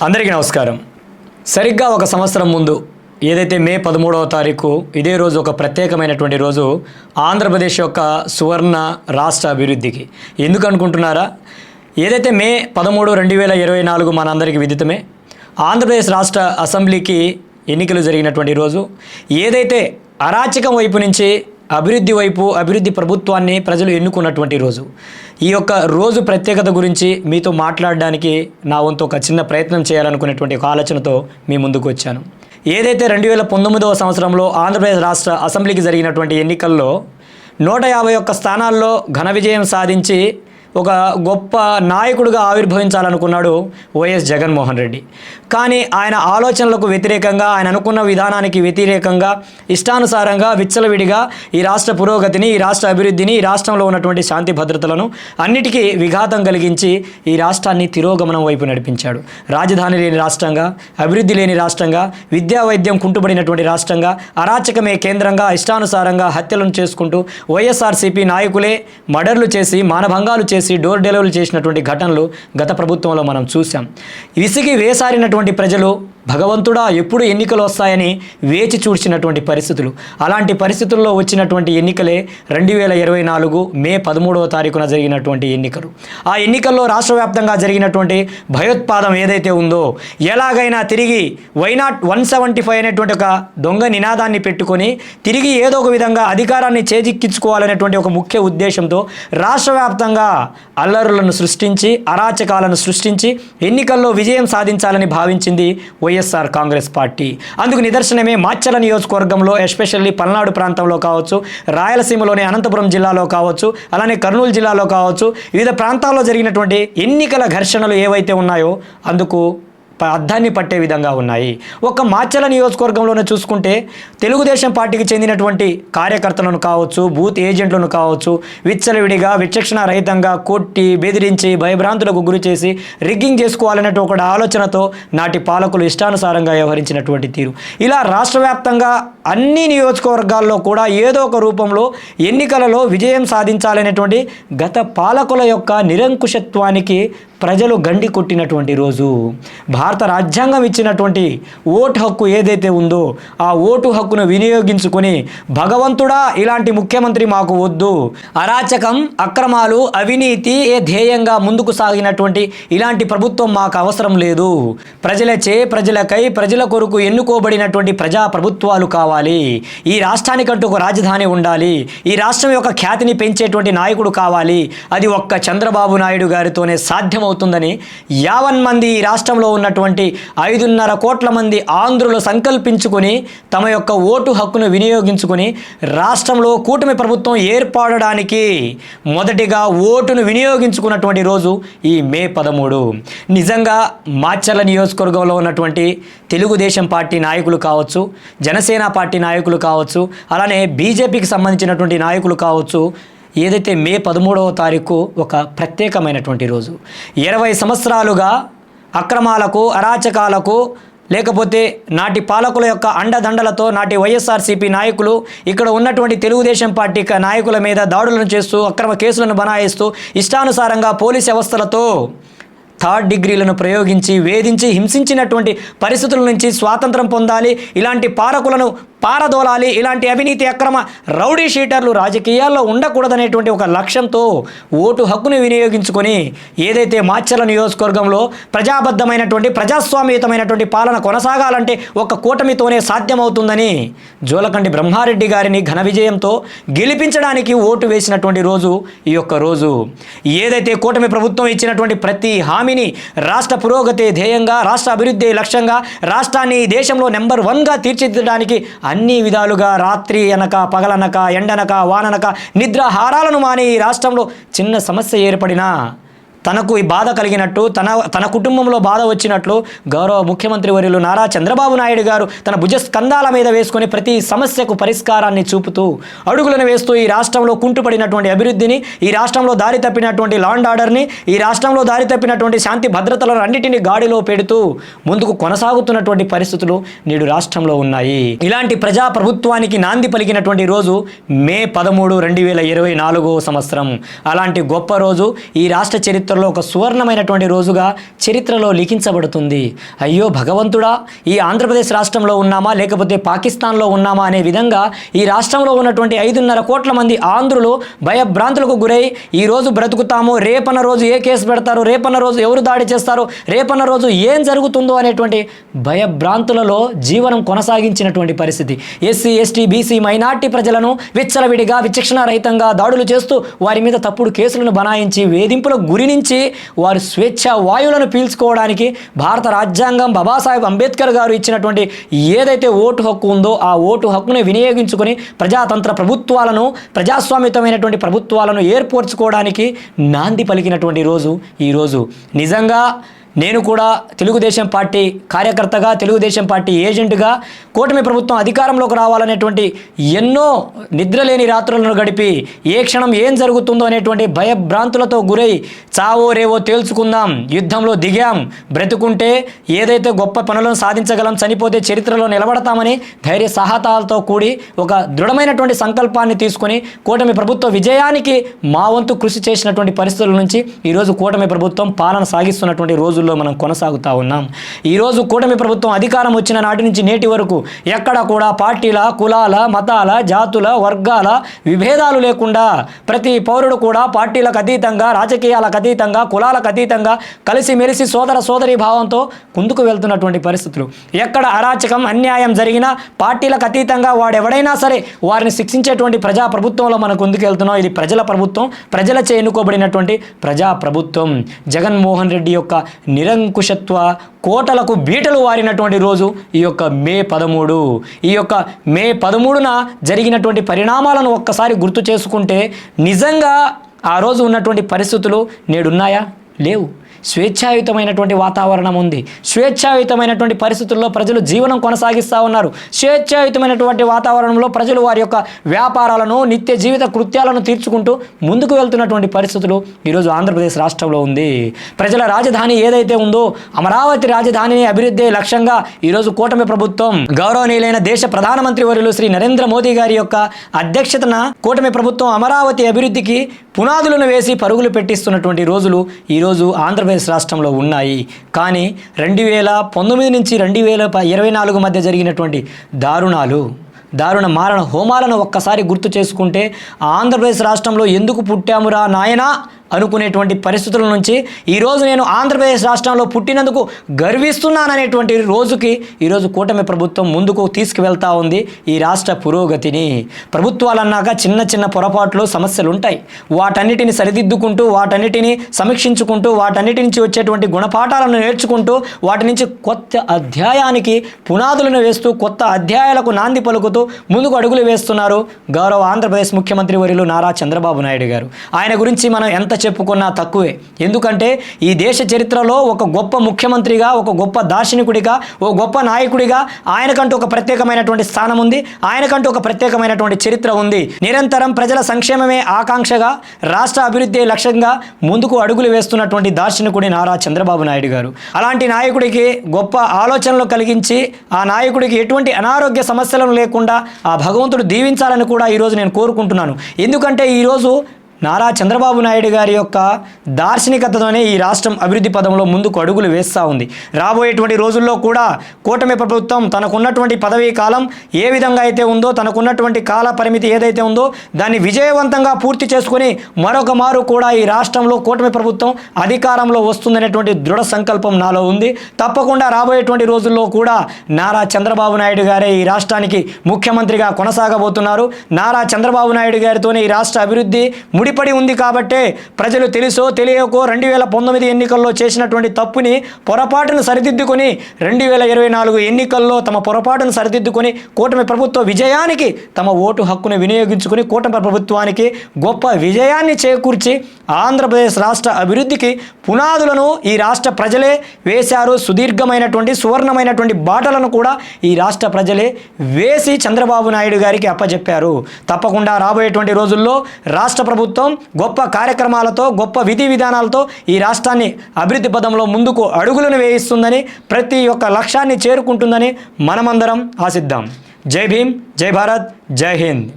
అందరికీ నమస్కారం. సరిగ్గా ఒక సంవత్సరం ముందు ఏదైతే మే 13వ తారీఖు ఇదే రోజు ఒక ప్రత్యేకమైనటువంటి రోజు ఆంధ్రప్రదేశ్ యొక్క సువర్ణ రాష్ట్ర అభివృద్ధికి. ఎందుకు అనుకుంటున్నారా? ఏదైతే మే 13, 2024 మనందరికీ విదితమే. ఆంధ్రప్రదేశ్ రాష్ట్ర అసెంబ్లీకి ఎన్నికలు జరిగినటువంటి రోజు. ఏదైతే అరాచకం వైపు నుంచి అభివృద్ధి వైపు అభివృద్ధి ప్రభుత్వాన్ని ప్రజలు ఎన్నుకున్నటువంటి రోజు. ఈ యొక్క రోజు ప్రత్యేకత గురించి మీతో మాట్లాడడానికి నా వంతు ఒక చిన్న ప్రయత్నం చేయాలనుకునేటువంటి ఒక ఆలోచనతో మీ ముందుకు వచ్చాను. ఏదైతే 2019వ సంవత్సరంలో ఆంధ్రప్రదేశ్ రాష్ట్ర అసెంబ్లీకి జరిగినటువంటి ఎన్నికల్లో 151 స్థానాల్లో ఘన విజయం సాధించి ఒక గొప్ప నాయకుడిగా ఆవిర్భవించాలనుకున్నాడు వైఎస్ జగన్మోహన్ రెడ్డి. కానీ ఆయన ఆలోచనలకు వ్యతిరేకంగా, ఆయన అనుకున్న విధానానికి వ్యతిరేకంగా, ఇష్టానుసారంగా విచ్చలవిడిగా ఈ రాష్ట్ర పురోగతిని, ఈ రాష్ట్ర అభివృద్ధిని, ఈ రాష్ట్రంలో ఉన్నటువంటి శాంతి భద్రతలను అన్నిటికీ విఘాతం కలిగించి ఈ రాష్ట్రాన్ని తిరోగమనం వైపు నడిపించాడు. రాజధాని లేని రాష్ట్రంగా, అభివృద్ధి లేని రాష్ట్రంగా, విద్యా వైద్యం కుంటుపడినటువంటి రాష్ట్రంగా, అరాచకమే కేంద్రంగా ఇష్టానుసారంగా హత్యలను చేసుకుంటూ వైఎస్ఆర్సీపీ నాయకులే మర్డర్లు చేసి, మానభంగాలు చేసి, డోర్ డెలివరీ చేసినటువంటి ఘటనలు గత ప్రభుత్వంలో మనం చూసాం. విసిగి వేసారినటువంటి ప్రజలు భగవంతుడా ఎప్పుడు ఎన్నికలు వస్తాయని వేచి చూడ్చినటువంటి పరిస్థితులు. అలాంటి పరిస్థితుల్లో వచ్చినటువంటి ఎన్నికలే 2024 మే 13వ తారీఖున జరిగినటువంటి ఎన్నికలు. ఆ ఎన్నికల్లో రాష్ట్ర వ్యాప్తంగా జరిగినటువంటి భయోత్పాదం ఏదైతే ఉందో, ఎలాగైనా తిరిగి వైనాట్ 175 అనేటువంటి ఒక దొంగ నినాదాన్ని పెట్టుకొని తిరిగి ఏదో ఒక విధంగా అధికారాన్ని చేజిక్కించుకోవాలనేటువంటి ఒక ముఖ్య ఉద్దేశంతో రాష్ట్ర వ్యాప్తంగా అల్లరులను సృష్టించి, అరాచకాలను సృష్టించి ఎన్నికల్లో విజయం సాధించాలని భావించింది వైఎస్ఆర్ కాంగ్రెస్ పార్టీ. అందుకు నిదర్శనమే మాచర్ల నియోజకవర్గంలో, ఎస్పెషల్లీ పల్నాడు ప్రాంతంలో కావచ్చు, రాయలసీమలోని అనంతపురం జిల్లాలో కావచ్చు, అలానే కర్నూలు జిల్లాలో కావచ్చు, వివిధ ప్రాంతాల్లో జరిగినటువంటి ఎన్నికల ఘర్షణలు ఏవైతే ఉన్నాయో అందుకు అద్దాన్ని పట్టే విధంగా ఉన్నాయి. ఒక్క మాచర్ల నియోజకవర్గంలోనే చూసుకుంటే తెలుగుదేశం పార్టీకి చెందినటువంటి కార్యకర్తలను కావచ్చు, బూత్ ఏజెంట్లను కావచ్చు, విచ్చలవిడిగా విచక్షణ రహితంగా కొట్టి, బెదిరించి, భయభ్రాంతులకు గురి చేసి రిగ్గింగ్ చేసుకోవాలనే ఒక ఆలోచనతో నాటి పాలకులు ఇష్టానుసారంగా వ్యవహరించినటువంటి తీరు. ఇలా రాష్ట్ర వ్యాప్తంగా అన్ని నియోజకవర్గాల్లో కూడా ఏదో ఒక రూపంలో ఎన్నికలలో విజయం సాధించాలనేటువంటి గత పాలకుల యొక్క నిరంకుశత్వానికి ప్రజలు గండి కొట్టినటువంటి రోజు. భారత రాజ్యాంగం ఇచ్చినటువంటి ఓటు హక్కు ఏదైతే ఉందో ఆ ఓటు హక్కును వినియోగించుకొని భగవంతుడా ఇలాంటి ముఖ్యమంత్రి మాకు వద్దు, అరాచకం, అక్రమాలు, అవినీతి ధ్యేయంగా ముందుకు సాగినటువంటి ఇలాంటి ప్రభుత్వం మాకు అవసరం లేదు, ప్రజలచే, ప్రజలకై, ప్రజల కొరకు ఎన్నుకోబడినటువంటి ప్రజా ప్రభుత్వాలు కావాలి, ఈ రాష్ట్రానికంటూ ఒక రాజధాని ఉండాలి, ఈ రాష్ట్రం యొక్క ఖ్యాతిని పెంచేటువంటి నాయకుడు కావాలి, అది ఒక్క చంద్రబాబు నాయుడు గారితోనే సాధ్యం అవుతుందని 50 మంది ఈ రాష్ట్రంలో ఉన్నటువంటి 5.5 కోట్ల మంది ఆంధ్రులు సంకల్పించుకొని తమ యొక్క ఓటు హక్కును వినియోగించుకొని రాష్ట్రంలో కూటమి ప్రభుత్వం ఏర్పడడానికి మొదటిగా ఓటును వినియోగించుకున్నటువంటి రోజు ఈ మే 13. నిజంగా మాచర్ల నియోజకవర్గంలో ఉన్నటువంటి తెలుగుదేశం పార్టీ నాయకులు కావచ్చు, జనసేన పార్టీ నాయకులు కావచ్చు, అలానే బీజేపీకి సంబంధించినటువంటి నాయకులు కావచ్చు, ఏదైతే మే 13వ తారీఖు ఒక ప్రత్యేకమైనటువంటి రోజు. 20 సంవత్సరాలుగా అక్రమాలకు, అరాచకాలకు, లేకపోతే నాటి పాలకుల యొక్క అండదండలతో నాటి వైఎస్ఆర్సీపీ నాయకులు ఇక్కడ ఉన్నటువంటి తెలుగుదేశం పార్టీ నాయకుల మీద దాడులను చేస్తూ, అక్రమ కేసులను బనాయిస్తూ, ఇష్టానుసారంగా పోలీస్ వ్యవస్థలతో థర్డ్ డిగ్రీలను ప్రయోగించి, వేధించి, హింసించినటువంటి పరిస్థితుల నుంచి స్వాతంత్రం పొందాలి, ఇలాంటి పాలకులను పారదోలాలి, ఇలాంటి అవినీతి, అక్రమ రౌడీ షీటర్లు రాజకీయాల్లో ఉండకూడదనేటువంటి ఒక లక్ష్యంతో ఓటు హక్కును వినియోగించుకొని ఏదైతే మాచర్ల నియోజకవర్గంలో ప్రజాబద్ధమైనటువంటి, ప్రజాస్వామ్యయుతమైనటువంటి పాలన కొనసాగాలంటే ఒక కూటమితోనే సాధ్యమవుతుందని జోలకండి బ్రహ్మారెడ్డి గారిని ఘన విజయంతో గెలిపించడానికి ఓటు వేసినటువంటి రోజు ఈ యొక్క రోజు. ఏదైతే కూటమి ప్రభుత్వం ఇచ్చినటువంటి ప్రతి హామీని రాష్ట్ర పురోగతి ధ్యేయంగా, రాష్ట్ర అభివృద్ధి లక్ష్యంగా, రాష్ట్రాన్ని దేశంలో నెంబర్ 1గా తీర్చిదిద్దడానికి అన్ని విధాలుగా రాత్రి అనక, పగలనక, ఎండనక, వాననక నిద్రాహారాలను మాని ఈ రాష్ట్రంలో చిన్న సమస్య ఏర్పడినా తనకు ఈ బాధ కలిగినట్టు, తన కుటుంబంలో బాధ వచ్చినట్లు గౌరవ ముఖ్యమంత్రి వర్యులు నారా చంద్రబాబు నాయుడు గారు తన భుజస్కంధాల మీద వేసుకొని ప్రతి సమస్యకు పరిష్కారాన్ని చూపుతూ, అడుగులను వేస్తూ ఈ రాష్ట్రంలో కుంటుపడినటువంటి అభివృద్ధిని, ఈ రాష్ట్రంలో దారి తప్పినటువంటి లా అండ్ ఆర్డర్ని, ఈ రాష్ట్రంలో దారి తప్పినటువంటి శాంతి భద్రతలను అన్నిటినీ గాడిలో పెడుతూ ముందుకు కొనసాగుతున్నటువంటి పరిస్థితులు నేడు రాష్ట్రంలో ఉన్నాయి. ఇలాంటి ప్రజా ప్రభుత్వానికి నాంది పలికినటువంటి రోజు మే 13, 2024 సంవత్సరం. అలాంటి గొప్ప రోజు ఈ రాష్ట్ర చరిత్ర చరిత్రలో ఒక సువర్ణమైనటువంటి రోజుగా చరిత్రలో లిఖించబడుతుంది. అయ్యో భగవంతుడా, ఈ ఆంధ్రప్రదేశ్ రాష్ట్రంలో ఉన్నామా లేకపోతే పాకిస్తాన్లో ఉన్నామా అనే విధంగా ఈ రాష్ట్రంలో ఉన్నటువంటి 5.5 కోట్ల మంది ఆంధ్రులు భయభ్రాంతులకు గురై ఈరోజు బ్రతుకుతాము, రేపన్న రోజు ఏ కేసు పెడతారు, రేపన్న రోజు ఎవరు దాడి చేస్తారు, రేపన్న రోజు ఏం జరుగుతుందో అనేటువంటి భయభ్రాంతులలో జీవనం కొనసాగించినటువంటి పరిస్థితి. ఎస్సీ, ఎస్టీ, బీసీ, మైనార్టీ ప్రజలను విచ్చలవిడిగా విచక్షణారహితంగా దాడులు చేస్తూ వారి మీద తప్పుడు కేసులను బనాయించి వేధింపులకు గురి నుంచి వారు స్వేచ్ఛ వాయువులను పీల్చుకోవడానికి భారత రాజ్యాంగం బాబాసాహెబ్ అంబేద్కర్ గారు ఇచ్చినటువంటి ఏదైతే ఓటు హక్కు ఉందో ఆ ఓటు హక్కును వినియోగించుకొని ప్రజాతంత్ర ప్రభుత్వాలను, ప్రజాస్వామ్యతమైనటువంటి ప్రభుత్వాలను ఏర్పరచుకోవడానికి నాంది పలికినటువంటి రోజు ఈరోజు. నిజంగా నేను కూడా తెలుగుదేశం పార్టీ కార్యకర్తగా, తెలుగుదేశం పార్టీ ఏజెంట్గా కూటమి ప్రభుత్వం అధికారంలోకి రావాలనేటువంటి ఎన్నో నిద్రలేని రాత్రులను గడిపి ఏ క్షణం ఏం జరుగుతుందో అనేటువంటి భయభ్రాంతులతో గురై చావో రేవో తేల్చుకుందాం, యుద్ధంలో దిగాం, బ్రతుకుంటే ఏదైతే గొప్ప పనులను సాధించగలం, చనిపోతే చరిత్రలో నిలబడతామని ధైర్య సాహసాలతో కూడి ఒక దృఢమైనటువంటి సంకల్పాన్ని తీసుకొని కూటమి ప్రభుత్వ విజయానికి మా వంతు కృషి చేసినటువంటి పరిస్థితుల నుంచి ఈరోజు కూటమి ప్రభుత్వం పాలన సాగిస్తున్నటువంటి రోజుల్లో మనం కొనసాగుతూ ఉన్నాం. ఈరోజు కూటమి ప్రభుత్వం అధికారం వచ్చిన నాటి నుంచి నేటి వరకు ఎక్కడ కూడా పార్టీల, కులాల, మతాల, జాతుల, వర్గాల విభేదాలు లేకుండా ప్రతి పౌరుడు కూడా పార్టీలకు అతీతంగా, రాజకీయాలకు అతీతంగా, కులాలకు అతీతంగా కలిసిమెలిసి సోదర సోదరీ భావంతో ముందుకు వెళ్తున్నటువంటి పరిస్థితులు. ఎక్కడ అరాచకం, అన్యాయం జరిగినా పార్టీలకు అతీతంగా వాడెవడైనా సరే వారిని శిక్షించేటువంటి ప్రజా ప్రభుత్వంలో మనకు ముందుకు వెళ్తున్నాం. ఇది ప్రజల ప్రభుత్వం, ప్రజలచే ఎన్నుకోబడినటువంటి ప్రజా ప్రభుత్వం. జగన్మోహన్ రెడ్డి యొక్క నిరంకుశత్వ కోటలకు బీటలు వారినటువంటి రోజు ఈ యొక్క మే 13. ఈ యొక్క మే 13న జరిగినటువంటి పరిణామాలను ఒక్కసారి గుర్తు చేసుకుంటే నిజంగా ఆ రోజు ఉన్నటువంటి పరిస్థితులు నేడున్నాయా? లేవు. స్వేచ్ఛాయుతమైనటువంటి వాతావరణం ఉంది. స్వేచ్ఛాయుతమైనటువంటి పరిస్థితుల్లో ప్రజలు జీవనం కొనసాగిస్తూ ఉన్నారు. స్వేచ్ఛాయుతమైనటువంటి వాతావరణంలో ప్రజలు వారి యొక్క వ్యాపారాలను, నిత్య జీవిత కృత్యాలను తీర్చుకుంటూ ముందుకు వెళ్తున్నటువంటి పరిస్థితులు ఈరోజు ఆంధ్రప్రదేశ్ రాష్ట్రంలో ఉంది. ప్రజల రాజధాని ఏదైతే ఉందో అమరావతి రాజధానిని అభివృద్ధి లక్ష్యంగా ఈరోజు కూటమి ప్రభుత్వం, గౌరవనీయులైన దేశ ప్రధానమంత్రి వర్యులు శ్రీ నరేంద్ర మోదీ గారి యొక్క అధ్యక్షతన కూటమి ప్రభుత్వం అమరావతి అభివృద్ధికి పునాదులను వేసి పరుగులు పెట్టిస్తున్నటువంటి రోజులు ఈరోజు ఆంధ్రప్రదేశ్ రాష్ట్రంలో ఉన్నాయి. కానీ 2019 నుంచి 2024 మధ్య జరిగినటువంటి దారుణ మారణ హోమాలను ఒక్కసారి గుర్తు చేసుకుంటే ఆంధ్రప్రదేశ్ రాష్ట్రంలో ఎందుకు పుట్టామురా నాయనా అనుకునేటువంటి పరిస్థితుల నుంచి ఈరోజు నేను ఆంధ్రప్రదేశ్ రాష్ట్రంలో పుట్టినందుకు గర్విస్తున్నాననేటువంటి రోజుకి ఈరోజు కూటమి ప్రభుత్వం ముందుకు తీసుకువెళ్తా ఉంది ఈ రాష్ట్ర పురోగతిని. ప్రభుత్వాలు అన్నాక చిన్న చిన్న పొరపాట్లు, సమస్యలు ఉంటాయి. వాటన్నిటిని సరిదిద్దుకుంటూ, వాటన్నిటిని సమీక్షించుకుంటూ, వాటన్నిటి నుంచి వచ్చేటువంటి గుణపాఠాలను నేర్చుకుంటూ, వాటి నుంచి కొత్త అధ్యాయానికి పునాదులను వేస్తూ, కొత్త అధ్యాయాలకు నాంది పలుకుతూ ముందుకు అడుగులు వేస్తున్నారు గౌరవ ఆంధ్రప్రదేశ్ ముఖ్యమంత్రి వర్యులు నారా చంద్రబాబు నాయుడు గారు. ఆయన గురించి మనం ఎంత చెప్పుకున్నా తక్కువే. ఎందుకంటే ఈ దేశ చరిత్రలో ఒక గొప్ప ముఖ్యమంత్రిగా, ఒక గొప్ప దార్శనికుడిగా, ఒక గొప్ప నాయకుడిగా ఆయనకంటూ ఒక ప్రత్యేకమైనటువంటి స్థానం ఉంది. ఆయనకంటూ ఒక ప్రత్యేకమైనటువంటి చరిత్ర ఉంది. నిరంతరం ప్రజల సంక్షేమమే ఆకాంక్షగా, రాష్ట్ర అభివృద్ధి లక్ష్యంగా ముందుకు అడుగులు వేస్తున్నటువంటి దార్శనికుడి నారా చంద్రబాబు నాయుడు గారు. అలాంటి నాయకుడికి గొప్ప ఆలోచనలు కలిగించి ఆ నాయకుడికి ఎటువంటి అనారోగ్య సమస్యలను లేకుండా ఆ భగవంతుడు దీవించాలని కూడా ఈరోజు నేను కోరుకుంటున్నాను. ఎందుకంటే ఈరోజు నారా చంద్రబాబు నాయుడు గారి యొక్క దార్శనికతతోనే ఈ రాష్ట్రం అభివృద్ధి పదంలో ముందుకు అడుగులు వేస్తూ ఉంది. రాబోయేటువంటి రోజుల్లో కూడా కూటమి ప్రభుత్వం తనకున్నటువంటి పదవీ కాలం ఏ విధంగా అయితే ఉందో, తనకున్నటువంటి కాల పరిమితి ఏదైతే ఉందో దాన్ని విజయవంతంగా పూర్తి చేసుకొని మరొక మారు కూడా ఈ రాష్ట్రంలో కూటమి ప్రభుత్వం అధికారంలో వస్తుందనేటువంటి దృఢ సంకల్పం నాలో ఉంది. తప్పకుండా రాబోయేటువంటి రోజుల్లో కూడా నారా చంద్రబాబు నాయుడు గారే ఈ రాష్ట్రానికి ముఖ్యమంత్రిగా కొనసాగబోతున్నారు. నారా చంద్రబాబు నాయుడు గారితోనే ఈ రాష్ట్ర అభివృద్ధి ముడిపడి ఉంది. కాబట్టే ప్రజలు తెలుసో తెలియకో 2019 ఎన్నికల్లో చేసినటువంటి తప్పుని, పొరపాటును సరిదిద్దుకొని 2024 ఎన్నికల్లో తమ పొరపాటును సరిదిద్దుకొని కూటమి ప్రభుత్వ విజయానికి తమ ఓటు హక్కును వినియోగించుకుని కూటమి ప్రభుత్వానికి గొప్ప విజయాన్ని చేకూర్చి ఆంధ్రప్రదేశ్ రాష్ట్ర అభివృద్ధికి పునాదులను ఈ రాష్ట్ర ప్రజలే వేశారు. సుదీర్ఘమైనటువంటి సువర్ణమైనటువంటి బాటలను కూడా ఈ రాష్ట్ర ప్రజలే వేసి చంద్రబాబు నాయుడు గారికి అప్పచెప్పారు. తప్పకుండా రాబోయేటువంటి రోజుల్లో రాష్ట్ర ప్రభుత్వం గొప్ప కార్యక్రమాలతో, గొప్ప విధి విధానాలతో ఈ రాష్ట్రాన్ని అభివృద్ధి పదంలో ముందుకు అడుగులను వేయిస్తుందని, ప్రతి ఒక్క లక్ష్యాన్ని చేరుకుంటుందని మనమందరం ఆశిద్దాం. జై భీమ్, జై భారత్, జై హింద్.